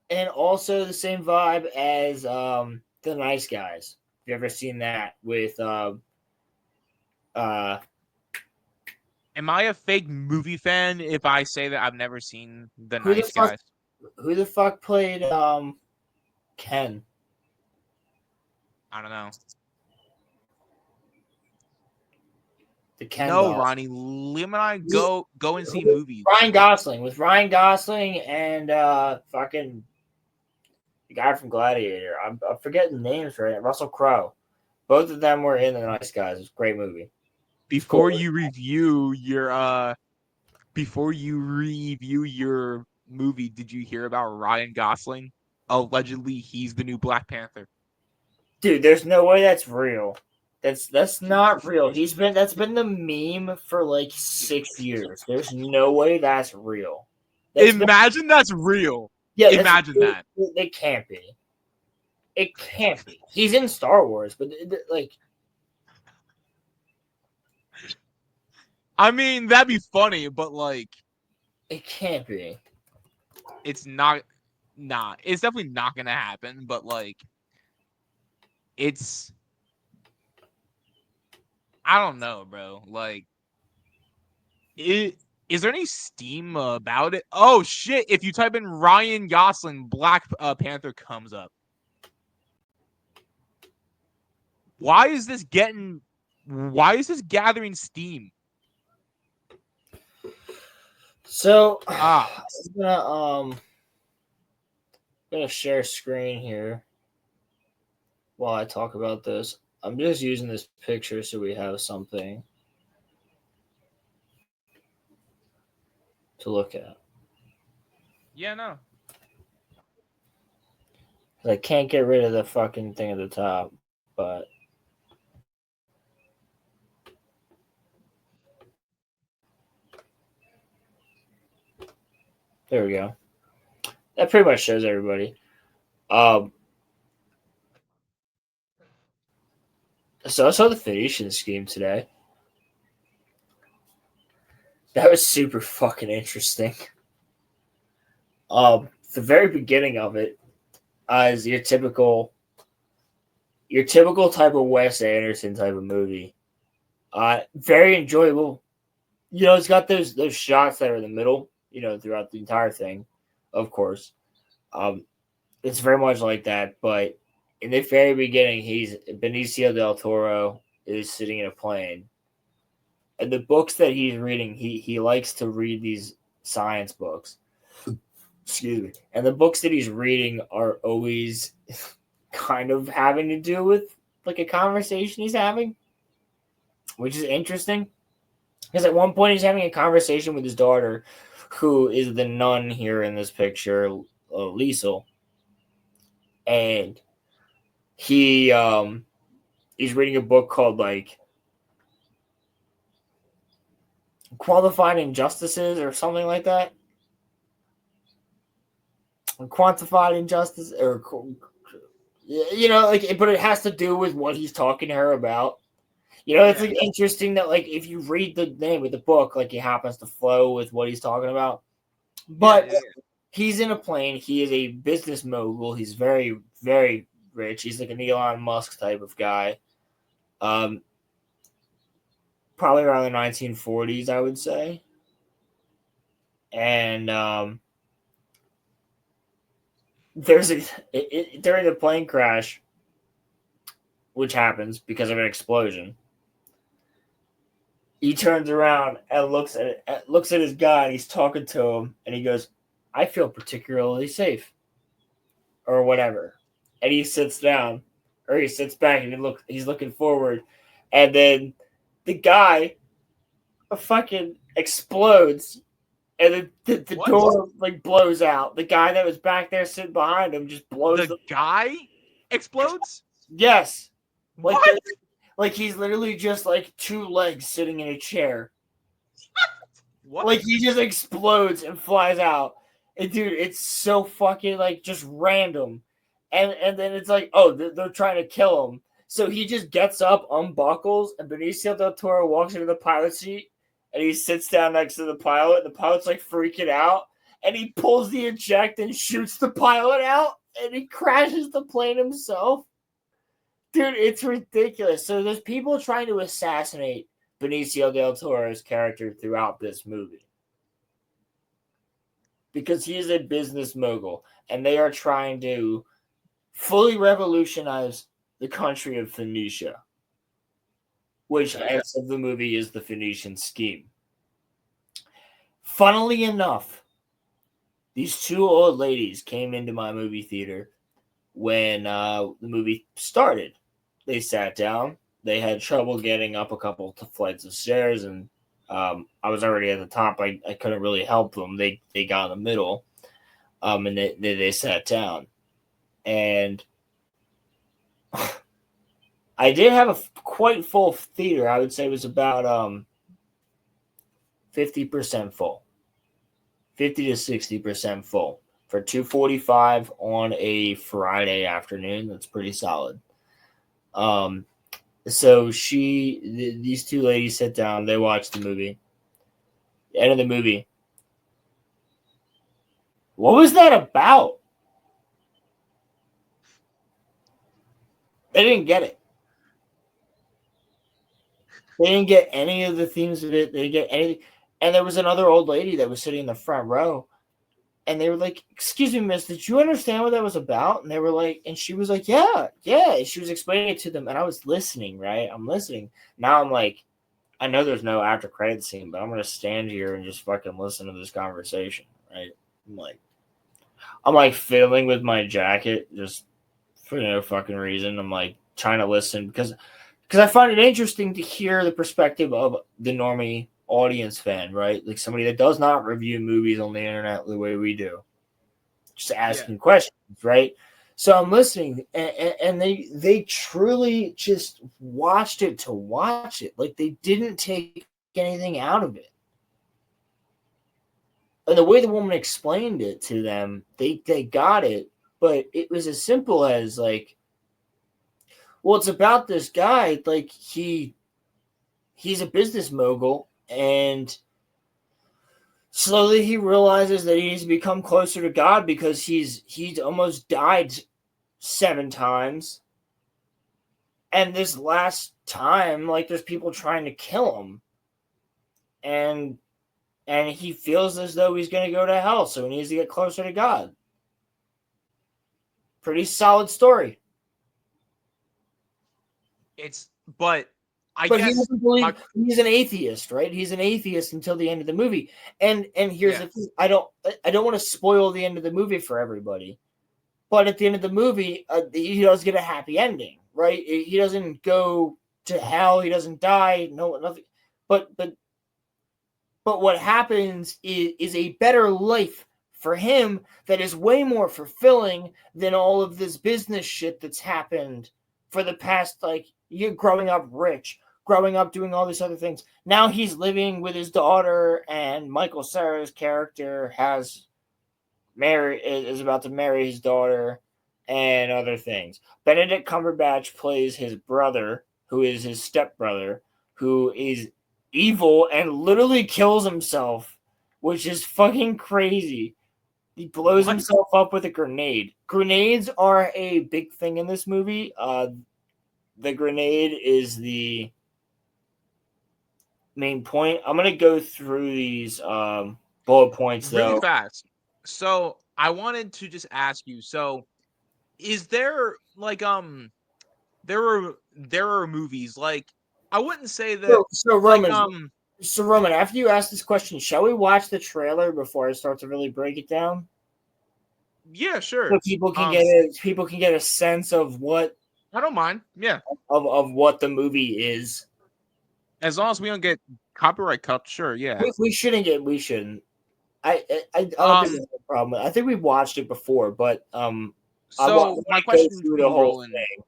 and also the same vibe as The Nice Guys. Have you ever seen that with uh Am I a fake movie fan if I say that I've never seen The who the Nice fuck Guys? played Ken? I don't know. The Ken No, doll. Ronnie, Liam and I He- go and see movies. Ryan Gosling, with Ryan Gosling and fucking the guy from Gladiator. I'm forgetting names right now. Russell Crowe. Both of them were in The Nice Guys. It was a great movie. It's Before cool. you review your movie, did you hear about Ryan Gosling? Allegedly, he's the new Black Panther. Dude, there's no way that's real. That's not real. That's been the meme for like 6 years. There's no way that's real. That's been Imagine that's real. yeah. That's Imagine that. it can't be. It can't be. He's in Star Wars, but like I mean, that'd be funny, but like, it can't be. it's not. Nah, it's definitely not gonna happen. But like, it's. I don't know, bro. Like, is there any steam about it? Oh shit! If you type in Ryan Gosling, Black Panther comes up. Why is this getting? Why is this gathering steam? So Ah, I'm gonna share screen here while I talk about this. I'm just using this picture so we have something to look at. yeah, no. I can't get rid of the fucking thing at the top, but there we go. That pretty much shows everybody. Um, so I saw the Phonecian scheme today. That was super fucking interesting. The very beginning of it is your typical type of Wes Anderson type of movie. Very enjoyable. You know, it's got those shots that are in the middle. You know, throughout the entire thing, of course. Um, it's very much like that, but in the very beginning, he's Benicio del Toro is sitting in a plane, and the books that he's reading, he likes to read these science books. Excuse me, and the books that he's reading are always kind of having to do with like a conversation he's having, which is interesting. Because at one point he's having a conversation with his daughter, who is the nun here in this picture, Liesel, and he's reading a book called like Qualified Injustices or something like that. Quantified injustice or like, but it has to do with what he's talking to her about. You know, it's Yeah, like interesting that like if you read the name of the book, like it happens to flow with what he's talking about. yeah, But yeah, yeah. he's in a plane. He is a business mogul. He's very, very rich. He's like an Elon Musk type of guy. Um, Probably around the 1940s, I would say. And there's during the plane crash, which happens because of an explosion. He turns around and looks at his guy, and he's talking to him, and he goes, "I feel particularly safe," or whatever. And he sits down, or he sits back, and he's looking forward, and then the guy fucking explodes, and then the What? door like blows out. The guy that was back there sitting behind him just blows The the guy explodes? yes, like What? like he's literally just like two legs sitting in a chair. What? Like he just explodes and flies out. And dude, it's so fucking like just random. And then it's like, oh, they're trying to kill him. So he just gets up, unbuckles, and Benicio del Toro walks into the pilot seat, and he sits down next to the pilot. The pilot's like freaking out, and he pulls the eject and shoots the pilot out, and he crashes the plane himself. Dude, it's ridiculous. So there's people trying to assassinate Benicio del Toro's character throughout this movie because he is a business mogul, and they are trying to fully revolutionize the country of Phoenicia, which, as of the movie, is the Phoenician scheme. Funnily enough, these two old ladies came into my movie theater when the movie started. They sat down. They had trouble getting up a couple of flights of stairs, and I was already at the top. I couldn't really help them. They got in the middle, and they sat down. And I did have a quite full theater. I would say it was about 50% full, 50 to 60% full for 2:45 on a Friday afternoon. That's pretty solid. So these two ladies sit down. They watch the movie. The end of the movie. What was that about? They didn't get it. They didn't get any of the themes of it. They didn't get anything. And there was another old lady that was sitting in the front row. And they were like, "Excuse me, miss, did you understand what that was about?" And they were like, and she was like, yeah. And she was explaining it to them. And I was listening, right? I'm listening. Now I'm like, I know there's no after credit scene, but I'm going to stand here and just fucking listen to this conversation, right? I'm like fiddling with my jacket just for no fucking reason. I'm like trying to listen because I find it interesting to hear the perspective of the normie audience fan, right? Like somebody that does not review movies on the internet the way we do, just asking questions, right? So I'm listening, and they truly just watched it to watch it. Like they didn't take anything out of it. And the way the woman explained it to them, they got it, but it was as simple as like, well, it's about this guy, like he's a business mogul, and slowly he realizes that he needs to become closer to God because he's almost died 7 times. And this last time, like there's people trying to kill him. And he feels as though he's going to go to hell, so he needs to get closer to God. Pretty solid story. But he doesn't believe he's an atheist, right? He's an atheist until the end of the movie. And here's the thing: I don't want to spoil the end of the movie for everybody, but at the end of the movie, he does get a happy ending, right? He doesn't go to hell. He doesn't die. No, nothing. But what happens is a better life for him that is way more fulfilling than all of this business shit that's happened for the past, like, you growing up rich, growing up doing all these other things. Now he's living with his daughter, and Michael Cera's character is about to marry his daughter and other things. Benedict Cumberbatch plays his brother, who is his stepbrother, who is evil and literally kills himself, which is fucking crazy. He blows himself up with a grenade. Grenades are a big thing in this movie. The grenade is the main point. I'm gonna go through these bullet points though really fast. So I wanted to just ask you. So is there like there are movies like I wouldn't say that so Roman. Like, so Roman, after you ask this question, shall we watch the trailer before I start to really break it down? Yeah, sure. So people can get a sense of what. I don't mind. Yeah. Of what the movie is. As long as we don't get copyright cut, sure, yeah. We shouldn't. I don't think that's a problem. I think we've watched it before, but so my question through the whole thing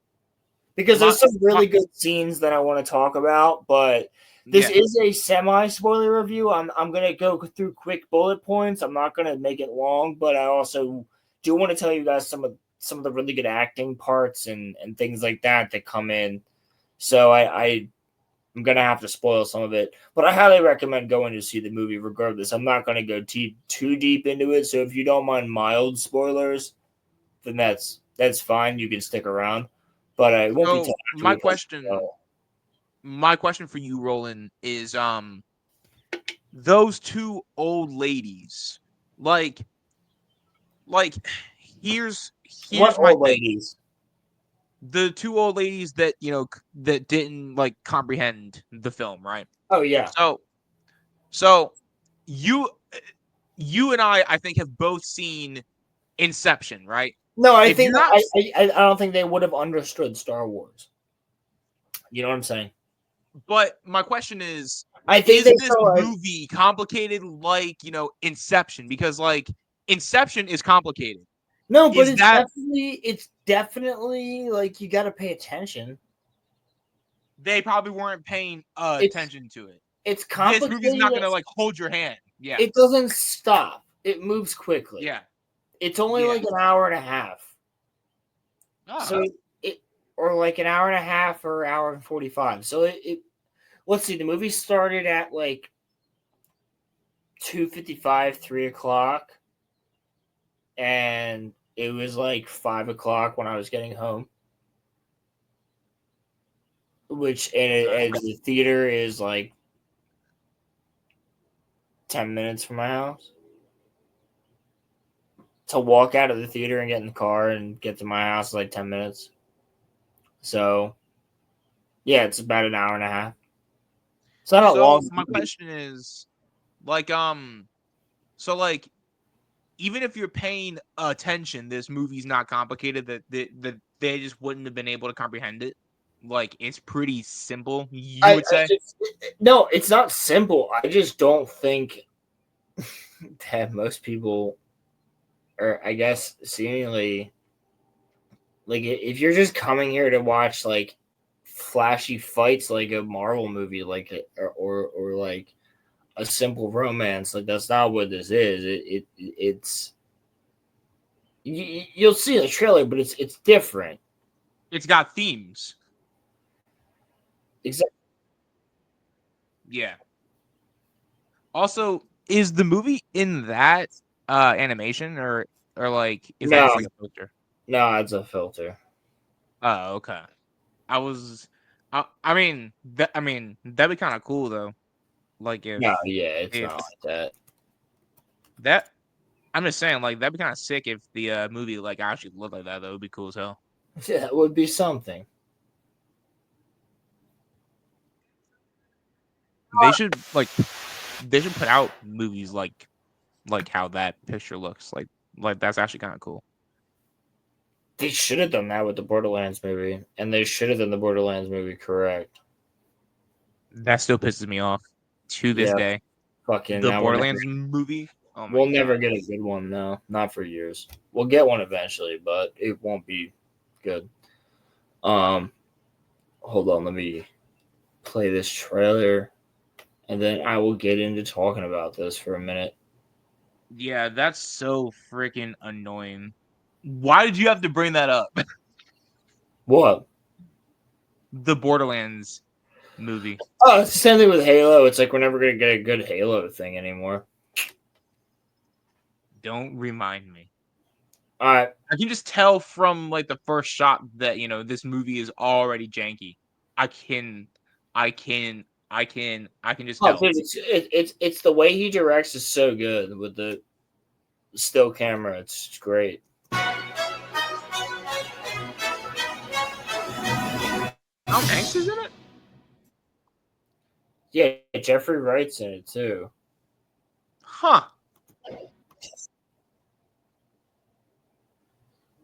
because there's some really good scenes that I want to talk about, but this is a semi-spoiler review. I'm gonna go through quick bullet points. I'm not gonna make it long, but I also do want to tell you guys some of the really good acting parts and things like that come in. So I I'm gonna have to spoil some of it, but I highly recommend going to see the movie regardless. I'm not gonna go too deep into it, so if you don't mind mild spoilers, then that's fine. You can stick around, but it won't be So till after we my question for you, Roland, is those two old ladies, like like here's What my old thing. ladies? The two old ladies that that didn't like comprehend the film, right? Oh yeah. So you you and I think have both seen Inception, right? No, I If think you're not, I don't think they would have understood Star Wars. You know what I'm saying? but my question I think is they this saw like movie complicated like Inception? Because like Inception is complicated. no, but Is that it's definitely like you got to pay attention. they probably weren't paying It's attention to it? it's This movie's complicated. not gonna like hold your hand. Yeah, It doesn't stop. It moves quickly. yeah, It's only yeah. like an hour and a half. Oh, So it or like an hour and a half or hour and 45. So it let's see, the movie started at like 2:55, 3 o'clock, and it was like 5 o'clock when I was getting home. Which and the theater is like 10 minutes from my house. To walk out of the theater and get in the car and get to my house is like 10 minutes. So yeah, it's about an hour and a half. It's not a so long my movie. question is like so like even if you're paying attention, this movie's not complicated. That they just wouldn't have been able to comprehend it. Like it's pretty simple, you would say. No, it's not simple. I just don't think that most people, or I guess seemingly, like if you're just coming here to watch like flashy fights like a Marvel movie, like or like a simple romance, like that's not what this is. It's you'll see the trailer, but it's different. It's got themes. Exactly. Yeah. Also, is the movie in that animation or like is that No, just like a filter? no, it's a filter. Oh, okay. I was I mean that'd be kind of cool though. Like No, yeah, it's if not like that. that I'm just saying like that'd be kind of sick if the movie like actually looked like that. That would be cool as hell. Yeah, that would be something. They should put out movies like how that picture looks like that's actually kind of cool. They should have done that with the Borderlands movie, and they should have done the Borderlands movie correct. That still pisses me off to this Yeah, day. fucking The now Borderlands movie. Oh my we'll never god. get a good one though. Not for years. We'll get one eventually, but it won't be good. Um, hold on, let me play this trailer, and then I will get into talking about this for a minute. Yeah, that's so freaking annoying. Why did you have to bring that up? What? The Borderlands movie. Oh, it's the same thing with Halo. It's like we're never gonna get a good Halo thing anymore. Don't remind me. All right. I can just tell from like the first shot that this movie is already janky. I can, I can just Oh, tell. dude, it's the way he directs is so good with the still camera. It's great. Tom Hanks is in it. Yeah, Jeffrey Wright's in it too. Huh.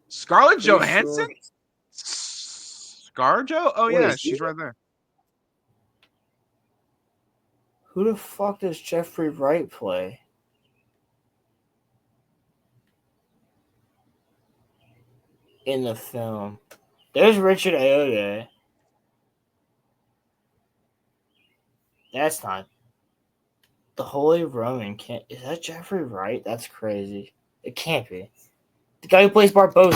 Scarlett Johansson? Sure. ScarJo? Oh Wait, yeah, is she's he? right there. Who the fuck does Jeffrey Wright play? In the film? There's Richard Ayoade. That's not the Holy Roman. Can't is that Jeffrey Wright? That's crazy. It can't be. The guy who plays Barbosa.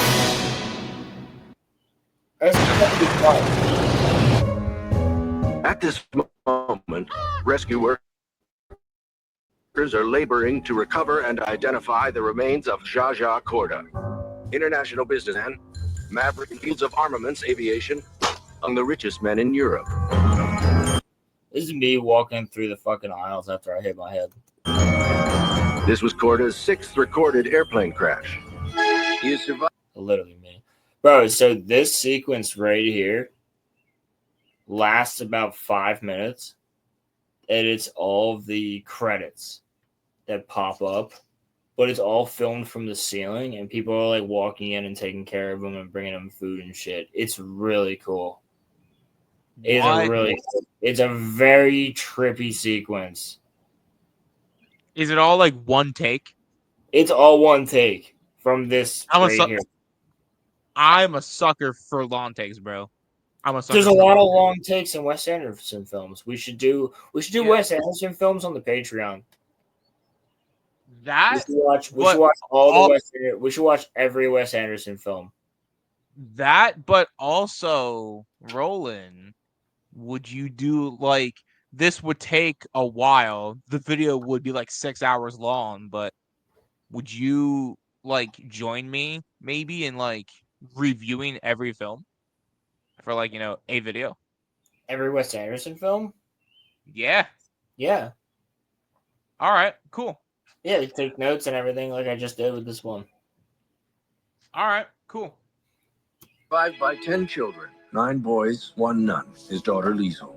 That's gotta be Clark. this moment, rescue workers are laboring to recover and identify the remains of Jaja Korda, international businessman, maverick in fields of armaments, aviation, among the richest men in Europe. This is me walking through the fucking aisles after I hit my head. This was Korda's 6th recorded airplane crash. He has survived. Literally me. Bro, so this sequence right here lasts about 5 minutes. And it's all the credits that pop up. But it's all filmed from the ceiling. And people are like walking in and taking care of them and bringing them food and shit. It's really cool. It's a very trippy sequence. Is it all like one take? It's all one take from this here. I'm a sucker for long takes, bro. There's a lot of long takes in Wes Anderson films. We should do Wes Anderson films on the Patreon. We should watch every Wes Anderson film. That, but also, Roland, would you do like this? Would take a while. The video would be like 6 hours long, but would you like join me maybe in like reviewing every film for like a video? Every Wes Anderson film? Yeah. Yeah. All right. Cool. Yeah, you take notes and everything like I just did with this one. All right. Cool. 5 by 10 children, 9 boys, 1 nun. His daughter Liesel.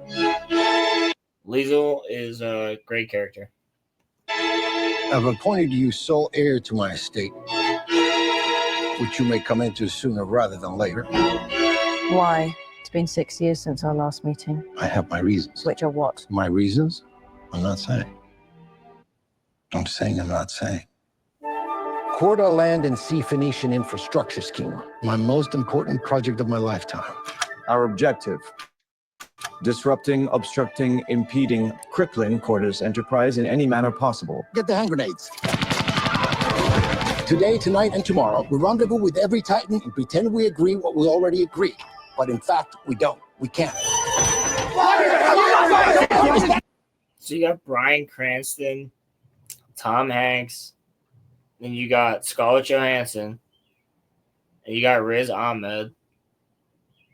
Liesel is a great character. I've appointed you sole heir to my estate, which you may come into sooner rather than later. Why? It's been 6 years since our last meeting. I have my reasons. Which are what? My reasons? I'm not saying. I'm saying I'm not saying. Korda Land and Sea Phoenician infrastructure scheme. My most important project of my lifetime. Our objective: disrupting, obstructing, impeding, crippling Korda's enterprise in any manner possible. Get the hand grenades. Today, tonight, and tomorrow, we rendezvous with every Titan and pretend we agree what we already agreed. But in fact, we don't. We can't. So you got Bryan Cranston, Tom Hanks, then you got Scarlett Johansson, and you got Riz Ahmed,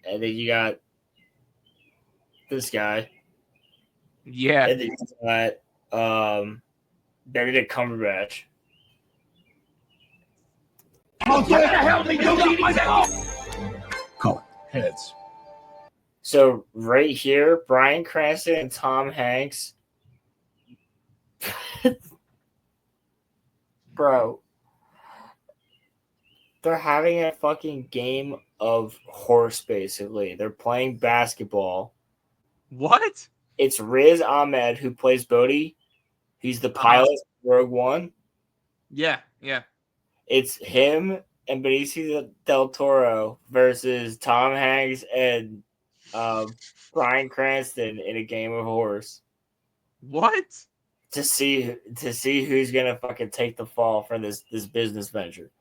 and then you got this guy. Yeah. And then you got Benedict Cumberbatch. Call it. Heads. So right here, Bryan Cranston and Tom Hanks. Bro. They're having a fucking game of horse, basically. They're playing basketball. What? It's Riz Ahmed who plays Bodhi. He's the pilot of Rogue One. Yeah, yeah. It's him and Benicio del Toro versus Tom Hanks and Bryan Cranston in a game of horse. What? To see who's gonna fucking take the fall for this business venture.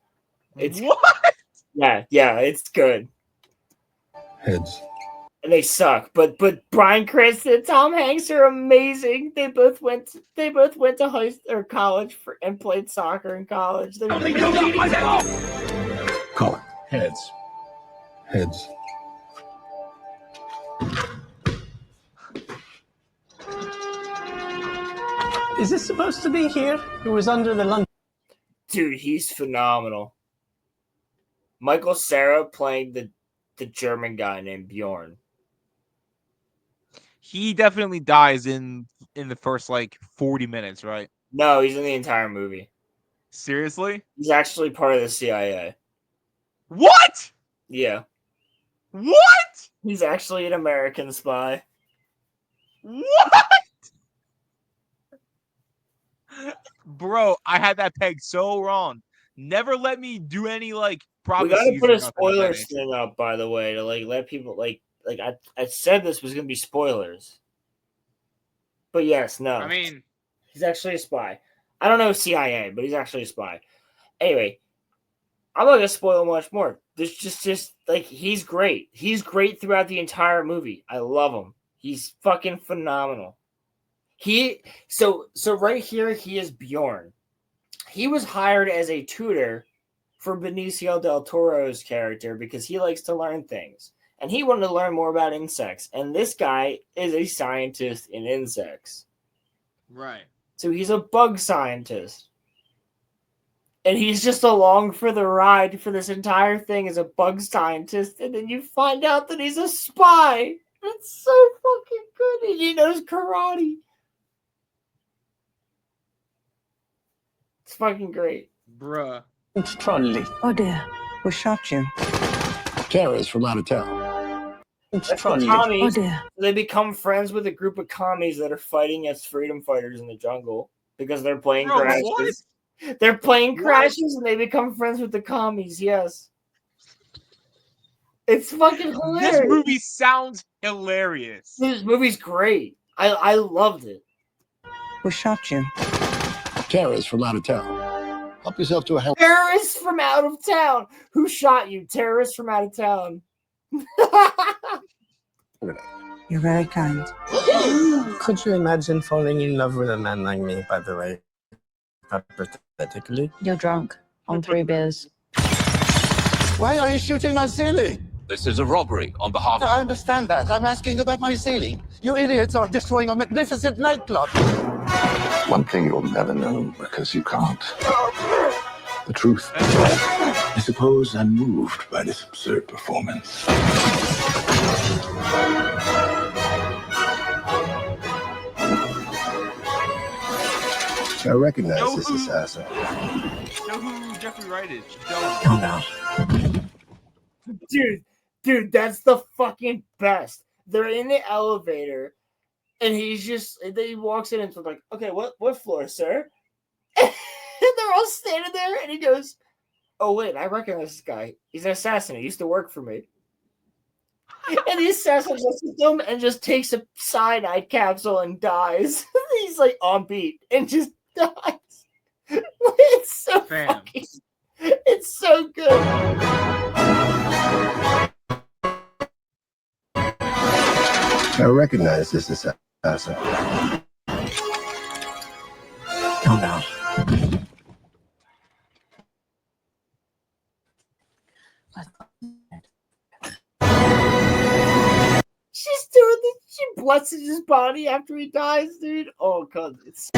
It's what? Yeah, it's good. Heads. And they suck, but Bryan Cranston and Tom Hanks are amazing. They both went to high school or college and played soccer in college. Call it. Heads. Heads. Is this supposed to be here? It was under the London. Dude, he's phenomenal. Michael Cera playing the German guy named Bjorn. He definitely dies in the first like 40 minutes, right? No, he's in the entire movie. Seriously? He's actually part of the CIA. What? Yeah. What? He's actually an American spy. What? Bro, I had that pegged so wrong. Never let me do any like prophecies. We gotta put a spoiler thing up, by the way, to like let people like I said this was gonna be spoilers. But yes, no. I mean, he's actually a spy. I don't know CIA, but he's actually a spy. Anyway, I'm not gonna spoil much more. There's just like he's great. He's great throughout the entire movie. I love him. He's fucking phenomenal. So right here he is Bjorn. He was hired as a tutor for Benicio del Toro's character because he likes to learn things. And he wanted to learn more about insects. And this guy is a scientist in insects. Right. So he's a bug scientist. And he's just along for the ride for this entire thing as a bug scientist. And then you find out that he's a spy. It's so fucking good. And he knows karate. It's fucking great. Bruh. It's trolley. Oh dear. Who shot you? Terrorists from out of town. It's trolley. Oh Commies, dear. they become friends with a group of commies that are fighting as freedom fighters in the jungle because they're playing Bro, crashes. what? They're playing What? crashes and they become friends with the commies. Yes, it's fucking hilarious. This movie sounds hilarious. This movie's great. I loved it. Who shot you? Terrorists from out of town. Help yourself to a help. Terrorists from out of town. Who shot you? Terrorists from out of town. You're very kind. Could you imagine falling in love with a man like me, by the way? Hypothetically. You're drunk on 3 beers. Why are you shooting my ceiling? This is a robbery on behalf of... I understand that. I'm asking about my ceiling. You idiots are destroying a magnificent nightclub. One thing you'll never know because you can't. The truth. I suppose I'm moved by this absurd performance. I recognize this assassin. Know who Jeffrey Wright is? Don't. Oh no. Dude, that's the fucking best. They're in the elevator, and he walks in and it's like, okay, what floor, sir? And they're all standing there, and he goes, oh wait, I recognize this guy. He's an assassin. He used to work for me. And the assassin looks at them and just takes a cyanide capsule and dies. He's like on beat and just dies. It's so fucking, it's so good. I recognize this assassin. Oh no. She's doing this. She blesses his body after he dies, dude. Oh god, it's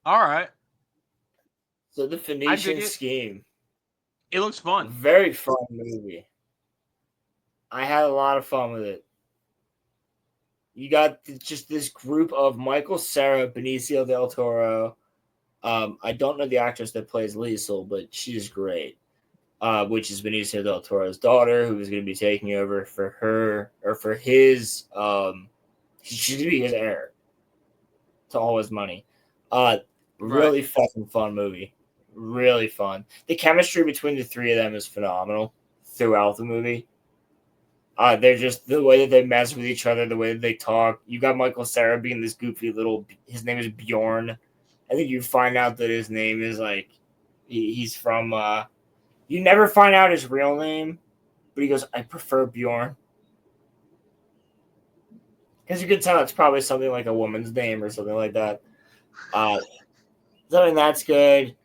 All right. so the Phoenician scheme. It looks fun. Very fun movie. I had a lot of fun with it. You got just this group of Michael Cera, Benicio del Toro. I don't know the actress that plays Liesel, but she's great. Which is Benicio del Toro's daughter, who is going to be taking over for her or for his. She's going to be his heir to all his money. Really fucking fun movie. Really fun. The chemistry between the three of them is phenomenal throughout the movie. They're just the way that they mess with each other, the way that they talk. You got Michael Cera being this goofy little. His name is Bjorn. I think you find out that his name is like he's from. You never find out his real name, but he goes, "I prefer Bjorn," because you could tell it's probably something like a woman's name or something like that. Something that's good.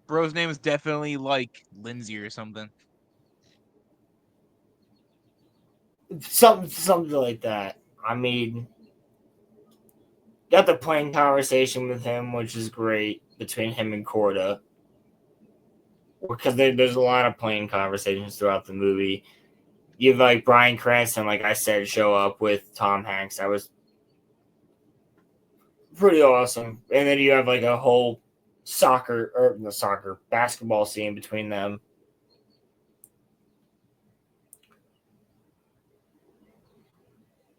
Bro's name is definitely like Lindsay or something. Something like that. I mean, got the plane conversation with him, which is great between him and Corda. Because there's a lot of plane conversations throughout the movie. You have like Bryan Cranston, like I said, show up with Tom Hanks. That was pretty awesome. And then you have like a whole basketball scene between them.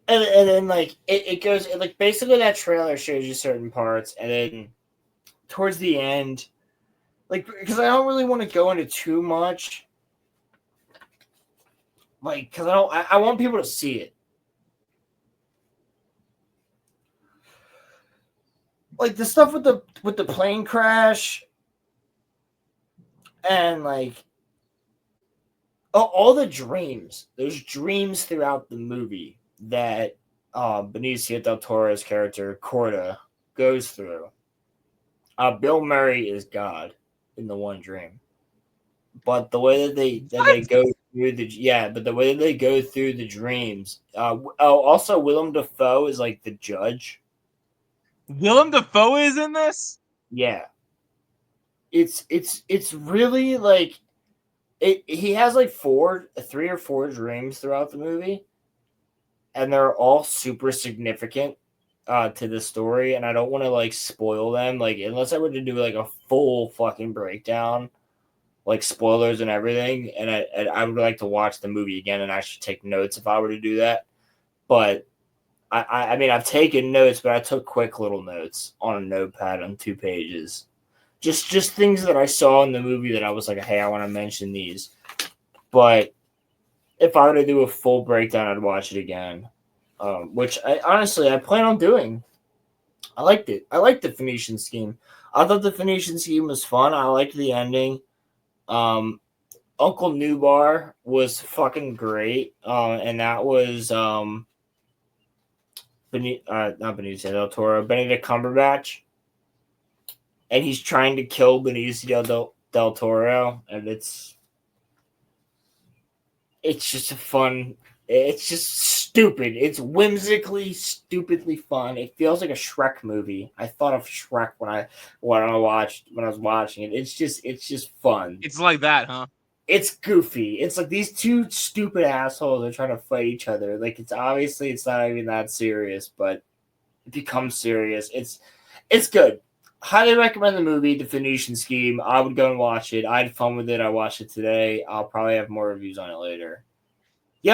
And then like it goes like basically that trailer shows you certain parts, and then towards the end, like because I don't really want to go into too much, like because I want people to see it. Like the stuff with the plane crash, and like all the dreams. There's dreams throughout the movie that Benicio del Toro's character Corda goes through. Bill Murray is God in the one dream, but the way that they go through but the way that they go through the dreams. Also Willem Dafoe is like the judge. Willem Dafoe is in this? Yeah, it's really like he has like 3 or 4 dreams throughout the movie, and they're all super significant to the story, and I don't want to like spoil them, like unless I were to do like a full fucking breakdown, like spoilers and everything, and I would like to watch the movie again and actually take notes if I were to do that. But I mean I've taken notes, but I took quick little notes on a notepad on 2 pages. Just things that I saw in the movie that I was like, hey, I want to mention these. But if I were to do a full breakdown, I'd watch it again. Which I honestly plan on doing. I liked it. I liked the Phoenician scheme. I thought the Phoenician scheme was fun. I liked the ending. Uncle Newbar was fucking great. And that was not Benicio del Toro, Benedict Cumberbatch. And he's trying to kill Benicio del Toro, and it's just it's just stupid. It's whimsically, stupidly fun. It feels like a Shrek movie. I thought of Shrek when I was watching it. It's just fun. It's like that, huh? It's goofy. It's like these 2 stupid assholes are trying to fight each other. Like it's not even that serious, but it becomes serious. It's good. Highly recommend the movie, The Phoenician Scheme. I would go and watch it. I had fun with it. I watched it today. I'll probably have more reviews on it later. Yo!